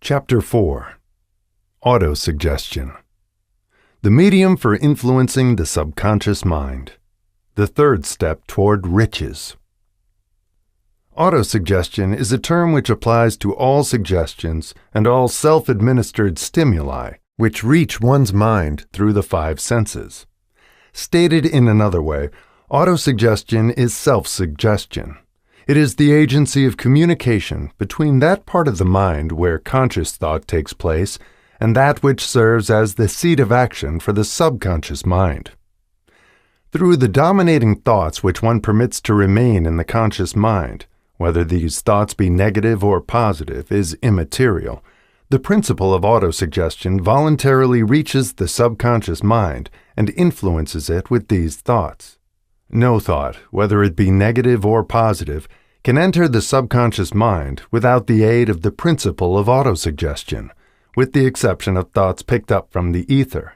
Chapter 4. Autosuggestion. The medium for influencing the subconscious mind. The third step toward riches. Autosuggestion is a term which applies to all suggestions and all self-administered stimuli which reach one's mind through the five senses. Stated in another way, autosuggestion is self-suggestion. It is the agency of communication between that part of the mind where conscious thought takes place and that which serves as the seat of action for the subconscious mind. Through the dominating thoughts which one permits to remain in the conscious mind, whether these thoughts be negative or positive is immaterial, the principle of autosuggestion voluntarily reaches the subconscious mind and influences it with these thoughts. No thought, whether it be negative or positive, can enter the subconscious mind without the aid of the principle of autosuggestion, with the exception of thoughts picked up from the ether.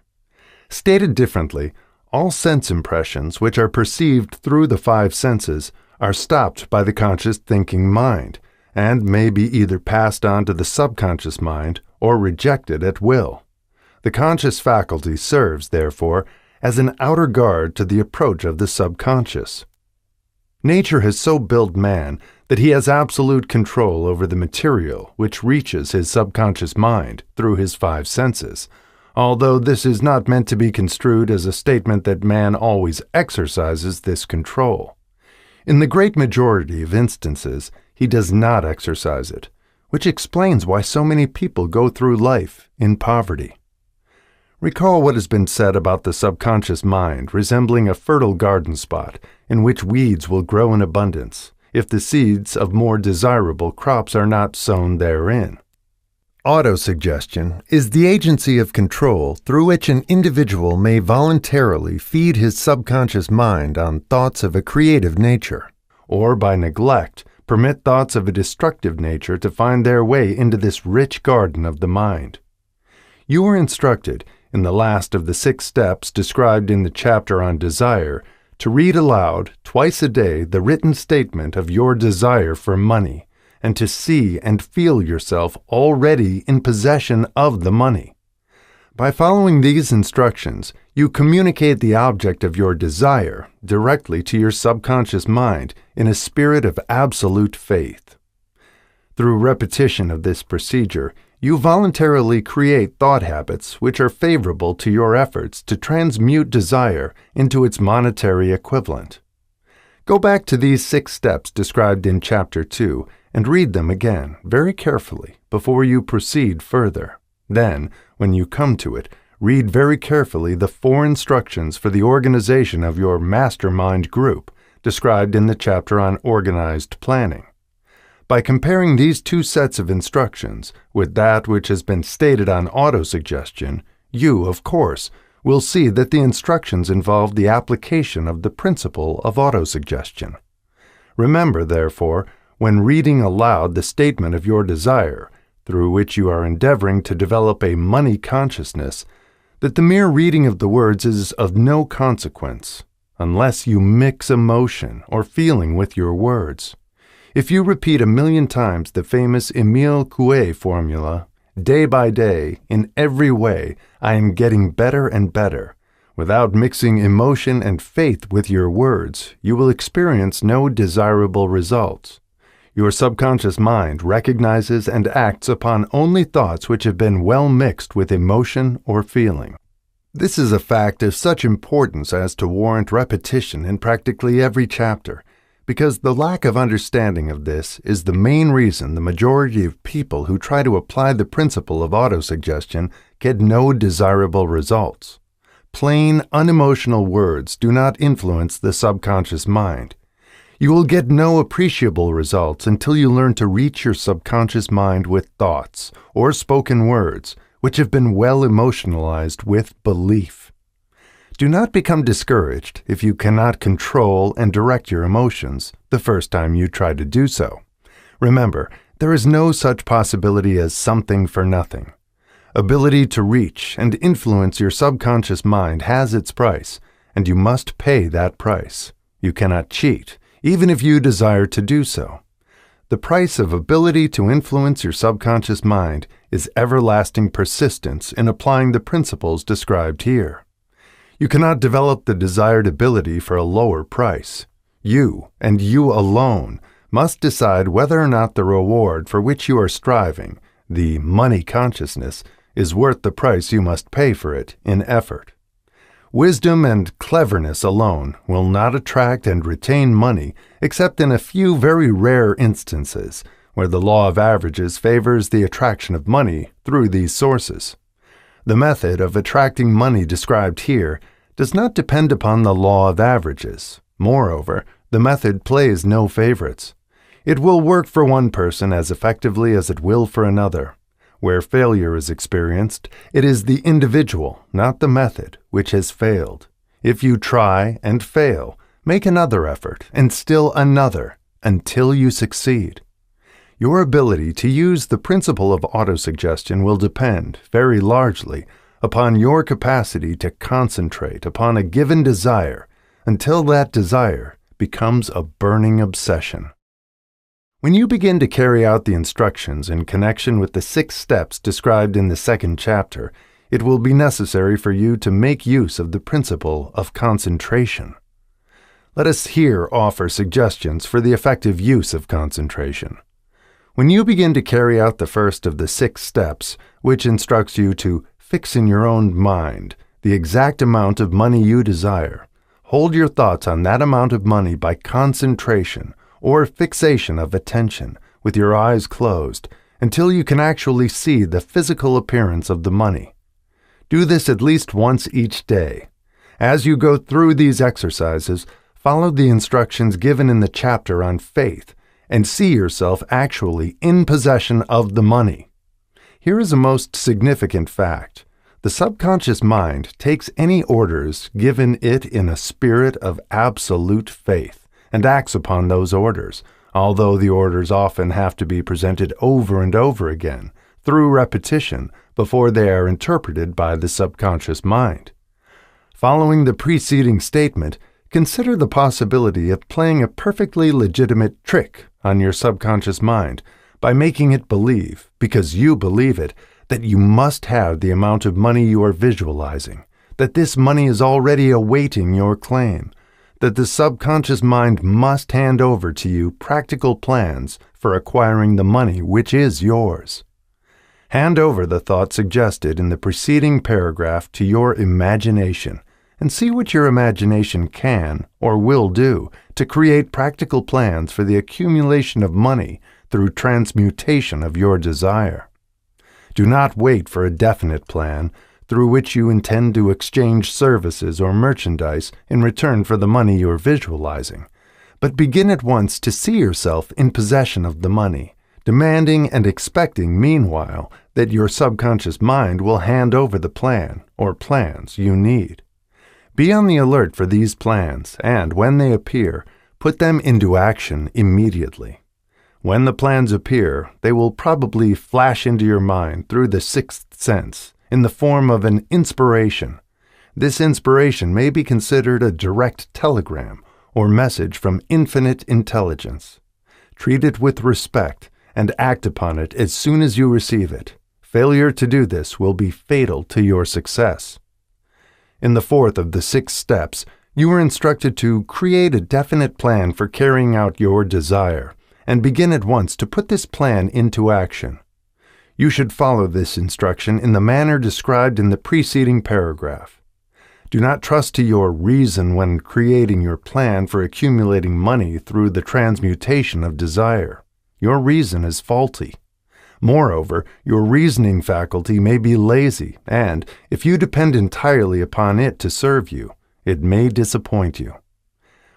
Stated differently, all sense impressions which are perceived through the five senses are stopped by the conscious thinking mind, and may be either passed on to the subconscious mind or rejected at will. The conscious faculty serves, therefore, as an outer guard to the approach of the subconscious. Nature has so built man that he has absolute control over the material which reaches his subconscious mind through his five senses, although this is not meant to be construed as a statement that man always exercises this control. In the great majority of instances, he does not exercise it, which explains why so many people go through life in poverty. Recall what has been said about the subconscious mind resembling a fertile garden spot in which weeds will grow in abundance if the seeds of more desirable crops are not sown therein. Autosuggestion is the agency of control through which an individual may voluntarily feed his subconscious mind on thoughts of a creative nature, or by neglect, permit thoughts of a destructive nature to find their way into this rich garden of the mind. You are instructed, in the last of the 6 steps described in the chapter on desire, to read aloud twice a day the written statement of your desire for money, and to see and feel yourself already in possession of the money. By following these instructions, you communicate the object of your desire directly to your subconscious mind in a spirit of absolute faith. Through repetition of this procedure, you voluntarily create thought habits which are favorable to your efforts to transmute desire into its monetary equivalent. Go back to these 6 steps described in Chapter 2 and read them again very carefully before you proceed further. Then, when you come to it, read very carefully the 4 instructions for the organization of your mastermind group described in the chapter on organized planning. By comparing these 2 sets of instructions with that which has been stated on autosuggestion, you, of course, will see that the instructions involve the application of the principle of autosuggestion. Remember, therefore, when reading aloud the statement of your desire, through which you are endeavoring to develop a money consciousness, that the mere reading of the words is of no consequence, unless you mix emotion or feeling with your words. If you repeat 1,000,000 times the famous Emile Coué formula, day by day, in every way, I am getting better and better, without mixing emotion and faith with your words, you will experience no desirable results. Your subconscious mind recognizes and acts upon only thoughts which have been well mixed with emotion or feeling. This is a fact of such importance as to warrant repetition in practically every chapter, because the lack of understanding of this is the main reason the majority of people who try to apply the principle of autosuggestion get no desirable results. Plain, unemotional words do not influence the subconscious mind. You will get no appreciable results until you learn to reach your subconscious mind with thoughts or spoken words which have been well emotionalized with belief. Do not become discouraged if you cannot control and direct your emotions the first time you try to do so. Remember, there is no such possibility as something for nothing. Ability to reach and influence your subconscious mind has its price, and you must pay that price. You cannot cheat, even if you desire to do so. The price of ability to influence your subconscious mind is everlasting persistence in applying the principles described here. You cannot develop the desired ability for a lower price. You, and you alone, must decide whether or not the reward for which you are striving, the money consciousness, is worth the price you must pay for it in effort. Wisdom and cleverness alone will not attract and retain money except in a few very rare instances where the law of averages favors the attraction of money through these sources. The method of attracting money described here does not depend upon the law of averages. Moreover, the method plays no favorites. It will work for one person as effectively as it will for another. Where failure is experienced, it is the individual, not the method, which has failed. If you try and fail, make another effort and still another until you succeed. Your ability to use the principle of autosuggestion will depend, very largely, upon your capacity to concentrate upon a given desire until that desire becomes a burning obsession. When you begin to carry out the instructions in connection with the 6 steps described in the 2nd chapter, it will be necessary for you to make use of the principle of concentration. Let us here offer suggestions for the effective use of concentration. When you begin to carry out the first of the 6 steps, which instructs you to fix in your own mind the exact amount of money you desire, hold your thoughts on that amount of money by concentration or fixation of attention with your eyes closed until you can actually see the physical appearance of the money. Do this at least once each day. As you go through these exercises, follow the instructions given in the chapter on faith and see yourself actually in possession of the money. Here is a most significant fact. The subconscious mind takes any orders given it in a spirit of absolute faith and acts upon those orders, although the orders often have to be presented over and over again through repetition before they are interpreted by the subconscious mind. Following the preceding statement, consider the possibility of playing a perfectly legitimate trick on your subconscious mind by making it believe, because you believe it, that you must have the amount of money you are visualizing, that this money is already awaiting your claim, that the subconscious mind must hand over to you practical plans for acquiring the money which is yours. Hand over the thought suggested in the preceding paragraph to your imagination and see what your imagination can or will do to create practical plans for the accumulation of money through transmutation of your desire. Do not wait for a definite plan through which you intend to exchange services or merchandise in return for the money you are visualizing, but begin at once to see yourself in possession of the money, demanding and expecting meanwhile that your subconscious mind will hand over the plan or plans you need. Be on the alert for these plans and, when they appear, put them into action immediately. When the plans appear, they will probably flash into your mind through the 6th sense, in the form of an inspiration. This inspiration may be considered a direct telegram or message from infinite intelligence. Treat it with respect and act upon it as soon as you receive it. Failure to do this will be fatal to your success. In the 4th of the 6 steps, you are instructed to create a definite plan for carrying out your desire and begin at once to put this plan into action. You should follow this instruction in the manner described in the preceding paragraph. Do not trust to your reason when creating your plan for accumulating money through the transmutation of desire. Your reason is faulty. Moreover, your reasoning faculty may be lazy, and, if you depend entirely upon it to serve you, it may disappoint you.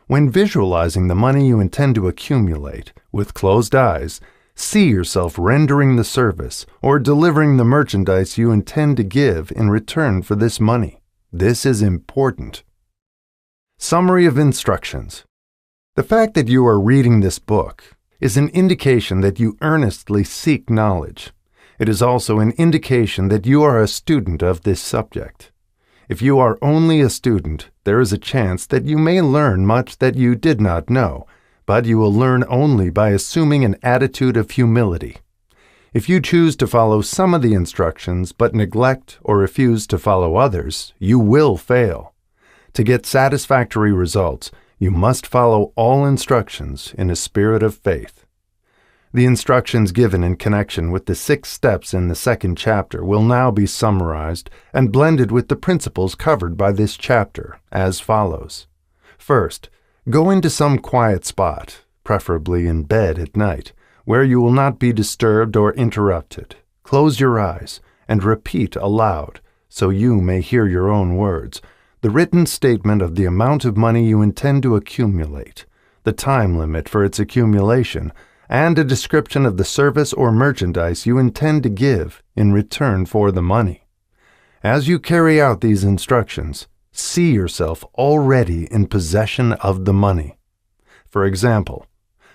When visualizing the money you intend to accumulate, with closed eyes, see yourself rendering the service or delivering the merchandise you intend to give in return for this money. This is important. Summary of instructions. The fact that you are reading this book is an indication that you earnestly seek knowledge. It is also an indication that you are a student of this subject. If you are only a student, there is a chance that you may learn much that you did not know, but you will learn only by assuming an attitude of humility. If you choose to follow some of the instructions but neglect or refuse to follow others, you will fail. To get satisfactory results, you must follow all instructions in a spirit of faith. The instructions given in connection with the 6 steps in the 2nd chapter will now be summarized and blended with the principles covered by this chapter as follows. First, go into some quiet spot, preferably in bed at night, where you will not be disturbed or interrupted. Close your eyes and repeat aloud, so you may hear your own words, the written statement of the amount of money you intend to accumulate, the time limit for its accumulation, and a description of the service or merchandise you intend to give in return for the money. As you carry out these instructions, see yourself already in possession of the money. For example,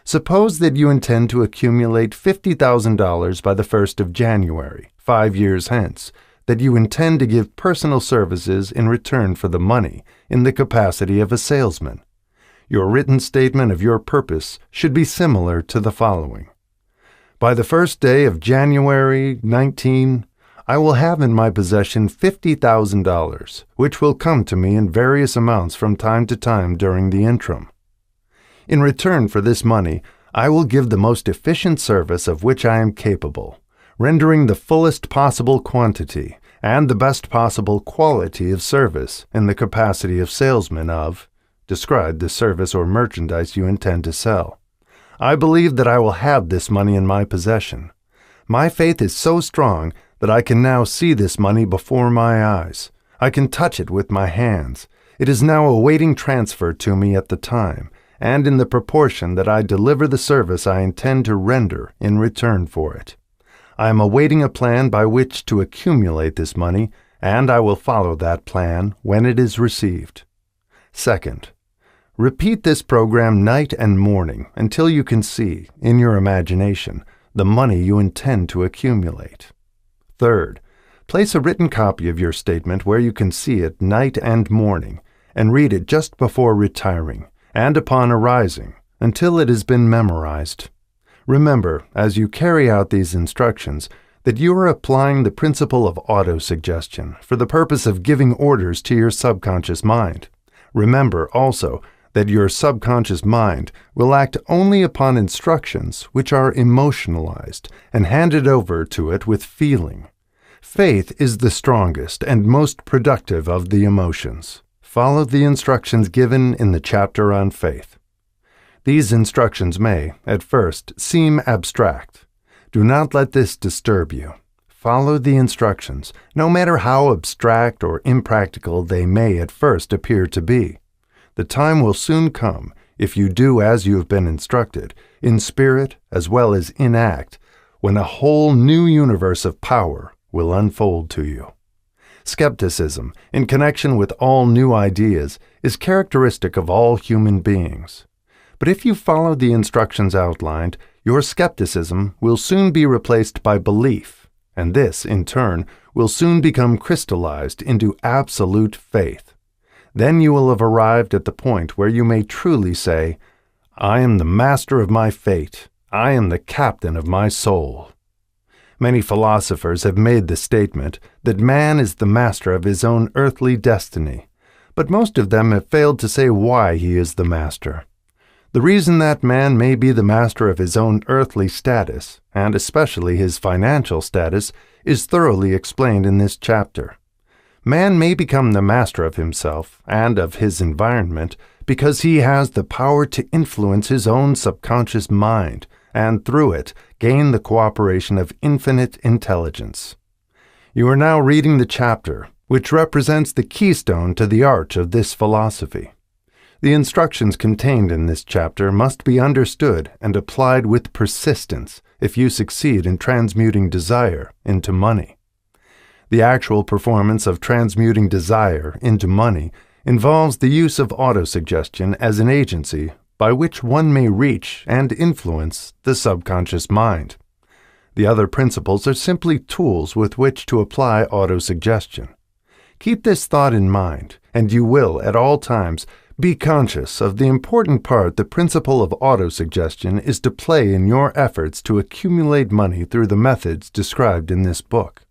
suppose that you intend to accumulate $50,000 by the 1st of January, 5 years hence, that you intend to give personal services in return for the money in the capacity of a salesman. Your written statement of your purpose should be similar to the following. By the 1st day of January 19, I will have in my possession $50,000, which will come to me in various amounts from time to time during the interim. In return for this money, I will give the most efficient service of which I am capable, rendering the fullest possible quantity and the best possible quality of service in the capacity of salesman of, describe the service or merchandise you intend to sell. I believe that I will have this money in my possession. My faith is so strong that I can now see this money before my eyes. I can touch it with my hands. It is now awaiting transfer to me at the time, and in the proportion that I deliver the service I intend to render in return for it. I am awaiting a plan by which to accumulate this money, and I will follow that plan when it is received. Second, repeat this program night and morning until you can see, in your imagination, the money you intend to accumulate. Third, place a written copy of your statement where you can see it night and morning, and read it just before retiring and upon arising until it has been memorized. Remember, as you carry out these instructions, that you are applying the principle of autosuggestion for the purpose of giving orders to your subconscious mind. Remember also that your subconscious mind will act only upon instructions which are emotionalized and handed over to it with feeling. Faith is the strongest and most productive of the emotions. Follow the instructions given in the chapter on faith. These instructions may, at first, seem abstract. Do not let this disturb you. Follow the instructions, no matter how abstract or impractical they may at first appear to be. The time will soon come, if you do as you have been instructed, in spirit as well as in act, when a whole new universe of power will unfold to you. Skepticism, in connection with all new ideas, is characteristic of all human beings. But if you follow the instructions outlined, your skepticism will soon be replaced by belief, and this, in turn, will soon become crystallized into absolute faith. Then you will have arrived at the point where you may truly say, I am the master of my fate. I am the captain of my soul. Many philosophers have made the statement that man is the master of his own earthly destiny, but most of them have failed to say why he is the master. The reason that man may be the master of his own earthly status, and especially his financial status, is thoroughly explained in this chapter. Man may become the master of himself and of his environment because he has the power to influence his own subconscious mind, and through it gain the cooperation of infinite intelligence. You are now reading the chapter, which represents the keystone to the arch of this philosophy. The instructions contained in this chapter must be understood and applied with persistence if you succeed in transmuting desire into money. The actual performance of transmuting desire into money involves the use of autosuggestion as an agency by which one may reach and influence the subconscious mind. The other principles are simply tools with which to apply autosuggestion. Keep this thought in mind, and you will, at all times, Be conscious of the important part the principle of autosuggestion is to play in your efforts to accumulate money through the methods described in this book.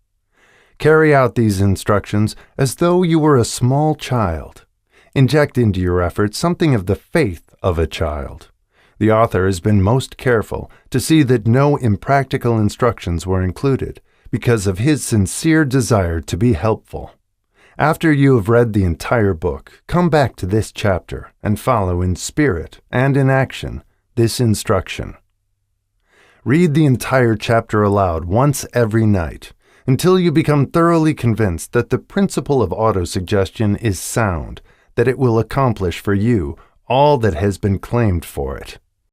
Carry out these instructions as though you were a small child. Inject into your efforts something of the faith of a child. The author has been most careful to see that no impractical instructions were included because of his sincere desire to be helpful. After you have read the entire book, come back to this chapter and follow in spirit and in action this instruction. Read the entire chapter aloud once every night until you become thoroughly convinced that the principle of autosuggestion is sound, that it will accomplish for you all that has been claimed for it.